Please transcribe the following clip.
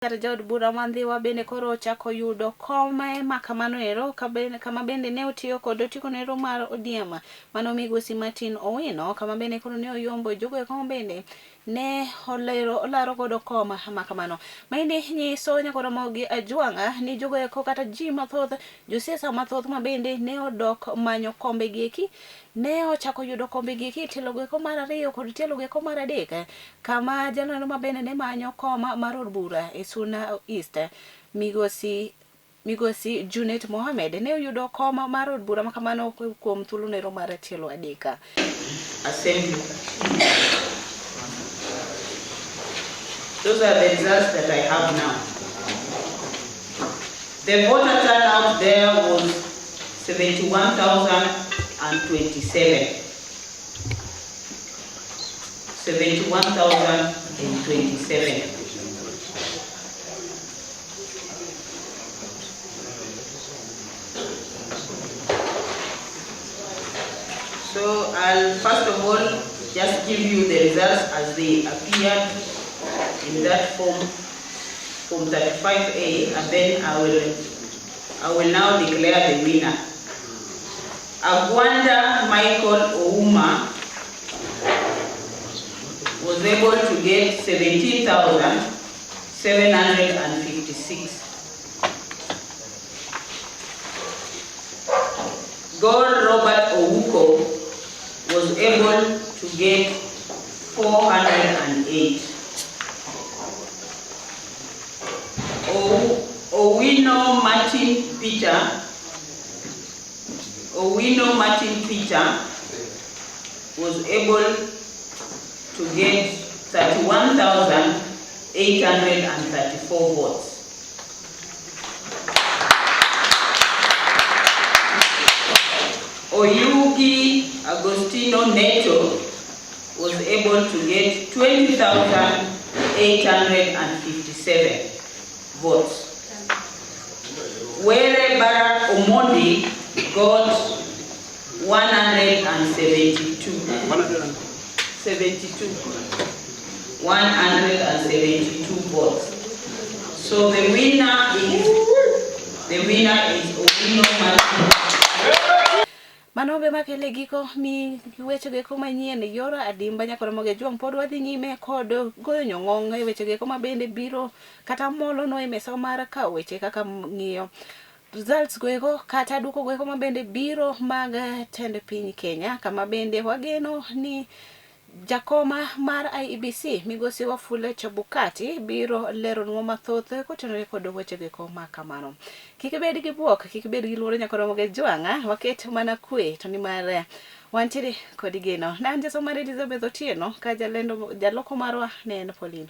Kata jaod bura mandhiwa bende koro chako yudo kome makamano ero kama bende ne otiyo kod otiko nero mar odiema mano migosi Martin Owino kama bende koro ne oyombo jogo kama bende ne olaro godo koma makamano maende nyiso nyakoro mogi ajwanga ni jogo eko kata ji mathoth josiasa mathoth mabende ne odok manyo kombe gieki ne ochako yudo kombe gieki tielo go mar ariyo kod tielo go mar adek kama jalno mabende ne manyo koma mar od bura Suna East migosi Junet Mohamed ne oyudo koma mar od bura makamano kuom thuolo nero mar tielo adeka. Assembly. Those are the results that I have now. The voter turnout there was 71,027. 71,027. So I'll first of all just give you the results as they appeared in that form 35A, and then I will now declare the winner. Agwanda Michael Ouma was able to get 17,756. God Robert Owuko was able to get 408. Owino Martin Peter was able to get 31,834 votes. Oyugi Agostino Neto was able to get 20,857 votes. Were Barack Omondi got 172 votes. So the winner is Owino Martin. Manobe makele giko mi weche geko manyien yoro adimba nyakoro moge juang pod wadhi nyime kod goyo nyong'ong e weche geko mabende biro kata molo no e mesa mar ka weche kaka ng'iyo results goeko kata duoko goeko mabende biro mag tend piny Kenya kama bende wageno ni jakoma mar IEBC migosi Wafula Chebukati biro lero nwa mathoth kotenore kod weche geko makamano. Kik bed gi buok, kik bed gi luoro nyakoro moge jwanga waket mana kwe to ni mar wantiere kod geno. Nan jaso mar Elizabeth Otieno ka jaloko marwa ne en Pauline.